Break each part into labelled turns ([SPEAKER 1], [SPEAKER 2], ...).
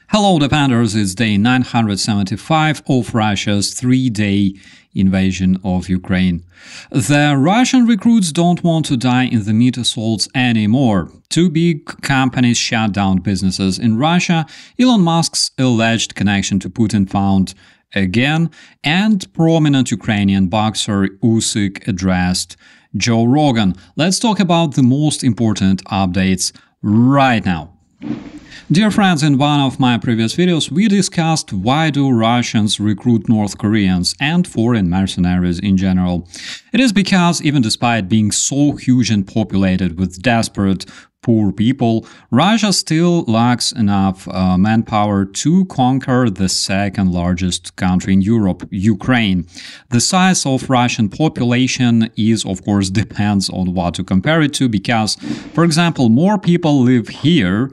[SPEAKER 1] Hello Defenders, it's day 975 of Russia's three-day invasion of Ukraine. The Russian recruits don't want to die in the meat assaults anymore. Two big companies shut down businesses in Russia, Elon Musk's alleged connection to Putin found again, and prominent Ukrainian boxer Usyk addressed Joe Rogan. Let's talk about the most important updates right now. Dear friends, in one of my previous videos, we discussed why do Russians recruit North Koreans and foreign mercenaries in general. It is because even despite being so huge and populated with desperate, poor people, Russia still lacks enough manpower to conquer the second largest country in Europe, Ukraine. The size of Russian population is, of course, depends on what to compare it to, because, for example, more people live here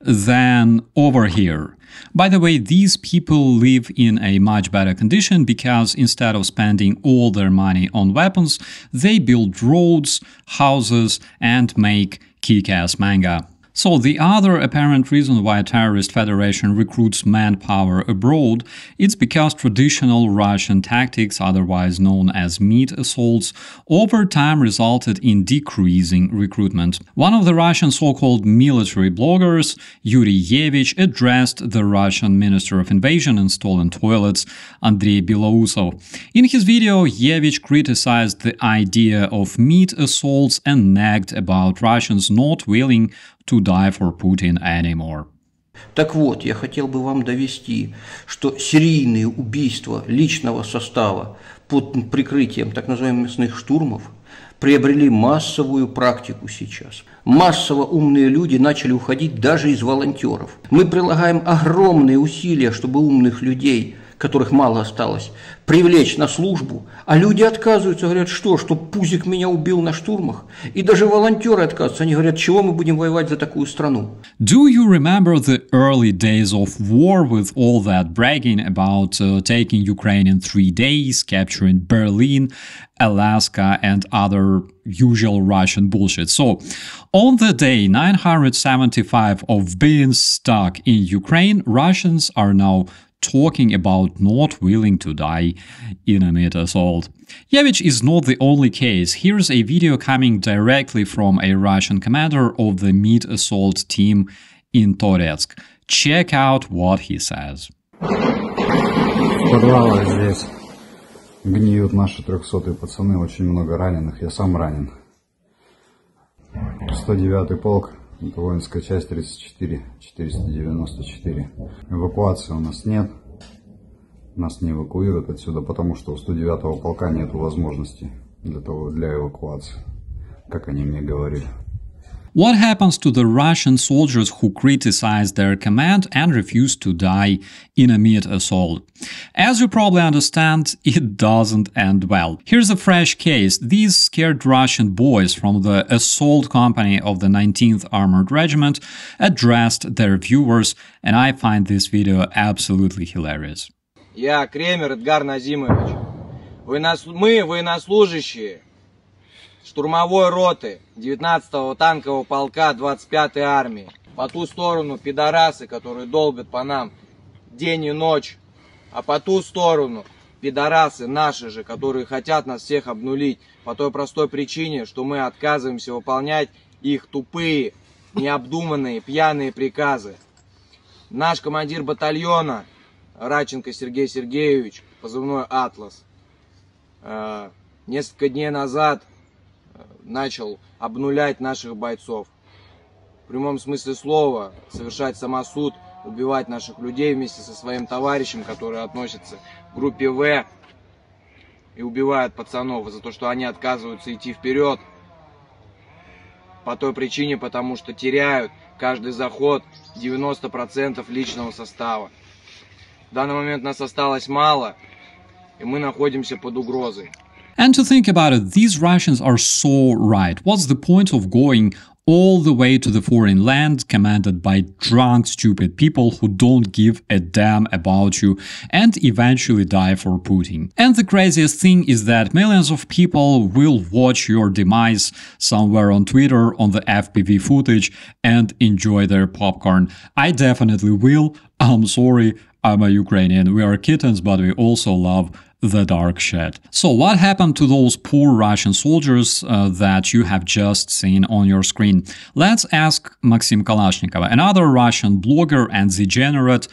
[SPEAKER 1] than over here. By the way, these people live in a much better condition because instead of spending all their money on weapons, they build roads, houses, and make kick-ass manga. So the other apparent reason why terrorist federation recruits manpower abroad is because traditional Russian tactics, otherwise known as meat assaults, over time resulted in decreasing recruitment. One of the Russian so-called military bloggers, Yuri Yevich, addressed the Russian Minister of Invasion and Stolen Toilets, Andrei Belousov. In his video, Yevich criticized the idea of meat assaults and nagged about Russians not willing to die for Putin anymore.
[SPEAKER 2] Так вот, я хотел бы вам довести, что серийные убийства личного состава под прикрытием так называемых мясных штурмов приобрели массовую практику сейчас. Массово умные люди начали уходить даже из волонтеров. Мы прилагаем огромные усилия, чтобы умных людей, которых мало осталось, привлечь на службу, а люди отказываются, говорят, что Пузик меня убил на штурмах, и даже волонтеры отказываются, они говорят, чего мы будем воевать за такую страну.
[SPEAKER 1] Do you remember the early days of war with all that bragging about taking Ukraine in 3 days, capturing Berlin, Alaska, and other usual Russian bullshit? So, on the day 975 of being stuck in Ukraine, Russians are now talking about not willing to die in a meat assault. Yevich is not the only case. Here's a video coming directly from a Russian commander of the meat assault team in Toretsk. Check out what he says.
[SPEAKER 3] В подвалах здесь гниют наши 300-е пацаны, очень много раненых, я сам ранен. 109-й полк. Это воинская часть 34, 494. Эвакуации у нас нет. Нас не эвакуируют отсюда, потому что у 109-го полка нет возможности для эвакуации, как они мне говорили.
[SPEAKER 1] What happens to the Russian soldiers who criticize their command and refuse to die in a meat assault? As you probably understand, it doesn't end well. Here's a fresh case. These scared Russian boys from the assault company of the 19th Armored Regiment addressed their viewers, and I find this video absolutely hilarious.
[SPEAKER 4] Я Кремер Эдгар Назимович. Мы военнослужащие штурмовой роты 19-го танкового полка 25-й армии. По ту сторону пидорасы, которые долбят по нам день и ночь. А по ту сторону пидорасы наши же, которые хотят нас всех обнулить. По той простой причине, что мы отказываемся выполнять их тупые, необдуманные, пьяные приказы. Наш командир батальона Радченко Сергей Сергеевич, позывной «Атлас», несколько дней назад начал обнулять наших бойцов. В прямом смысле слова совершать самосуд, убивать наших людей вместе со своим товарищем, который относится к группе В, и убивают пацанов за то, что они отказываются идти вперед. По той причине, потому что теряют каждый заход 90% личного состава. В данный момент нас осталось мало, и мы находимся под угрозой.
[SPEAKER 1] And to think about it, these Russians are so right. What's the point of going all the way to the foreign land commanded by drunk, stupid people who don't give a damn about you and eventually die for Putin. And the craziest thing is that millions of people will watch your demise somewhere on Twitter on the FPV footage and enjoy their popcorn. I definitely will. I'm sorry, I'm a Ukrainian. We are kittens, but we also love the dark shit. So what happened to those poor Russian soldiers that you have just seen on your screen? Let's ask Maxim Kalashnikov, another Russian blogger and degenerate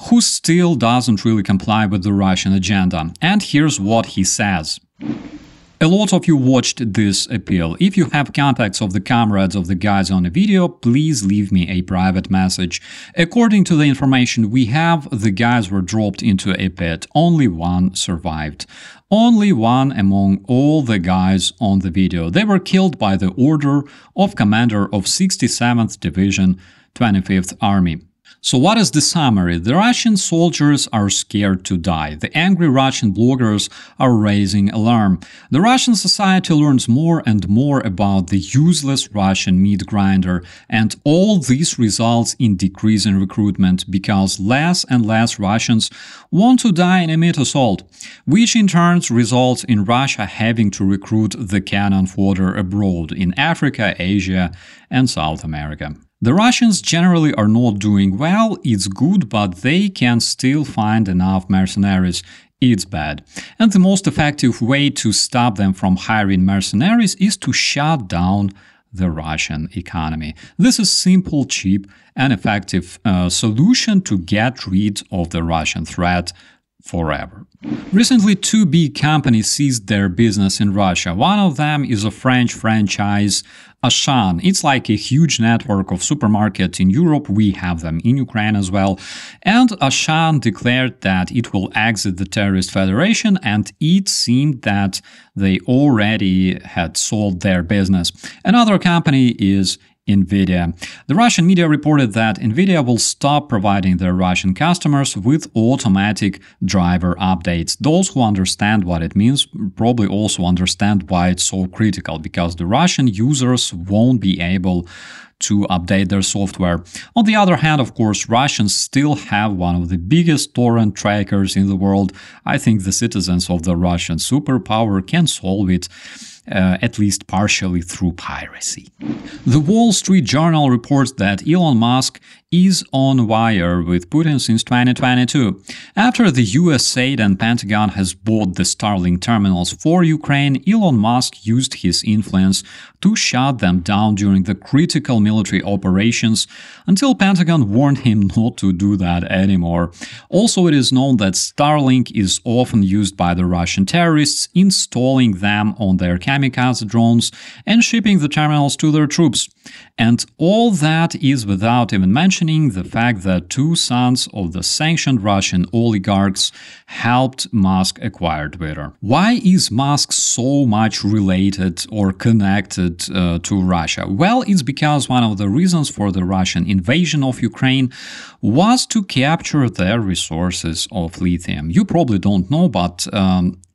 [SPEAKER 1] who still doesn't really comply with the Russian agenda. And here's what he says. A lot of you watched this appeal. If you have contacts of the comrades of the guys on the video, please leave me a private message. According to the information we have, the guys were dropped into a pit. Only one survived. Only one among all the guys on the video. They were killed by the order of commander of 67th Division, 25th Army. So what is the summary? The Russian soldiers are scared to die. The angry Russian bloggers are raising alarm. The Russian society learns more and more about the useless Russian meat grinder, and all this results in decrease in recruitment because less and less Russians want to die in a meat assault, which in turn results in Russia having to recruit the cannon fodder abroad in Africa, Asia, and South America. The Russians generally are not doing well, it's good, but they can still find enough mercenaries. It's bad. And the most effective way to stop them from hiring mercenaries is to shut down the Russian economy. This is simple, cheap, and effective solution to get rid of the Russian threat forever. Recently, two big companies seized their business in Russia. One of them is a French franchise, Auchan. It's like a huge network of supermarkets in Europe. We have them in Ukraine as well. And Auchan declared that it will exit the terrorist federation, and it seemed that they already had sold their business. Another company is NVIDIA. The Russian media reported that NVIDIA will stop providing their Russian customers with automatic driver updates. Those who understand what it means probably also understand why it's so critical, because the Russian users won't be able to update their software. On the other hand, of course, Russians still have one of the biggest torrent trackers in the world. I think the citizens of the Russian superpower can solve it at least partially through piracy. The Wall Street Journal reports that Elon Musk is on wire with Putin since 2022. After the US aid and Pentagon has bought the Starlink terminals for Ukraine, Elon Musk used his influence to shut them down during the critical military operations until Pentagon warned him not to do that anymore. Also, it is known that Starlink is often used by the Russian terrorists, installing them on their kamikaze drones and shipping the terminals to their troops. And all that is without even mentioning the fact that two sons of the sanctioned Russian oligarchs helped Musk acquire Twitter. Why is Musk so much related or connected to Russia? Well, it's because one of the reasons for the Russian invasion of Ukraine was to capture their resources of lithium. You probably don't know, but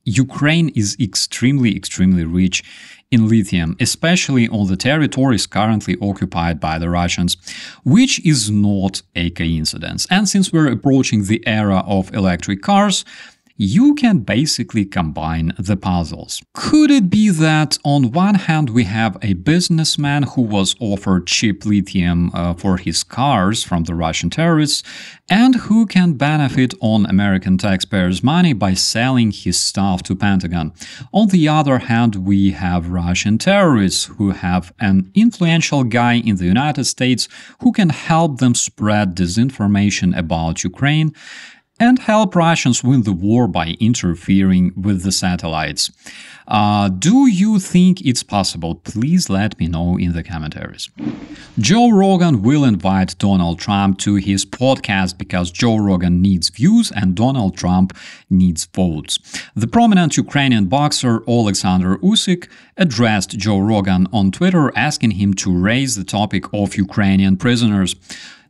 [SPEAKER 1] Ukraine is extremely rich in lithium, especially on the territories currently occupied by the Russians, which is not a coincidence. And since we're approaching the era of electric cars, you can basically combine the puzzles. Could it be that on one hand we have a businessman who was offered cheap lithium for his cars from the Russian terrorists and who can benefit on American taxpayers' money by selling his stuff to Pentagon? On the other hand, we have Russian terrorists who have an influential guy in the United States who can help them spread disinformation about Ukraine and help Russians win the war by interfering with the satellites. Do you think it's possible? Please let me know in the commentaries. Joe Rogan will invite Donald Trump to his podcast because Joe Rogan needs views and Donald Trump needs votes. The prominent Ukrainian boxer Alexander Usyk addressed Joe Rogan on Twitter, asking him to raise the topic of Ukrainian prisoners.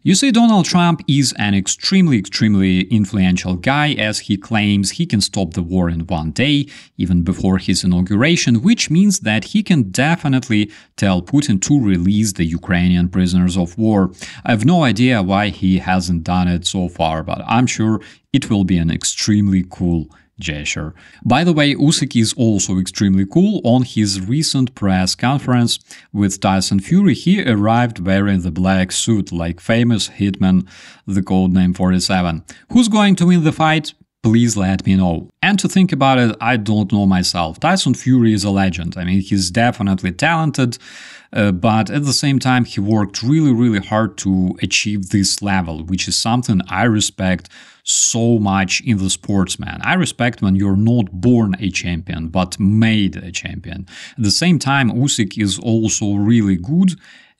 [SPEAKER 1] You see, Donald Trump is an extremely influential guy, as he claims he can stop the war in one day, even before his inauguration, which means that he can definitely tell Putin to release the Ukrainian prisoners of war. I have no idea why he hasn't done it so far, but I'm sure it will be an extremely cool gesture. By the way, Usyk is also extremely cool. On his recent press conference with Tyson Fury, he arrived wearing the black suit like famous hitman, the codename 47. Who's going to win the fight? Please let me know. And to think about it, I don't know myself. Tyson Fury is a legend. I mean, he's definitely talented, but at the same time, he worked really hard to achieve this level, which is something I respect so much in the sportsman. I respect when you're not born a champion, but made a champion. At the same time, Usyk is also really good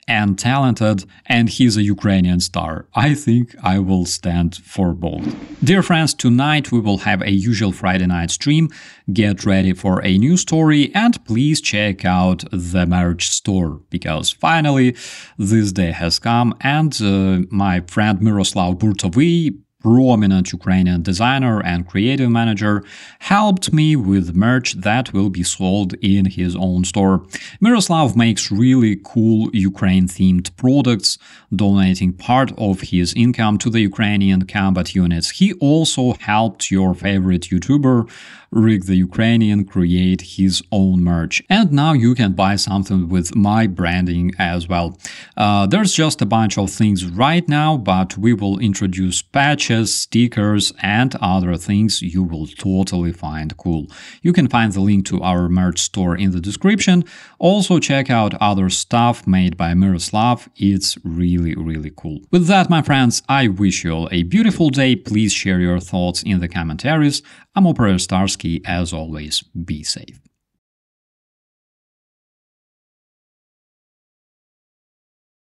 [SPEAKER 1] and talented, and he's a Ukrainian star. I think I will stand for both. Dear friends, tonight we will have a usual Friday night stream. Get ready for a new story, and please check out the merch store, because finally this day has come, and my friend Myroslav, prominent Ukrainian designer and creative manager, helped me with merch that will be sold in his own store. Myroslav makes really cool Ukraine-themed products, donating part of his income to the Ukrainian combat units. He also helped your favorite YouTuber, Rick the Ukrainian, create his own merch. And now you can buy something with my branding as well. There's just a bunch of things right now, but we will introduce patches, stickers, and other things you will totally find cool. You can find the link to our merch store in the description. Also check out other stuff made by Myroslav. It's really cool. With that, my friends, I wish you all a beautiful day. Please share your thoughts in the commentaries. I'm Operative Starsky. As always, be safe.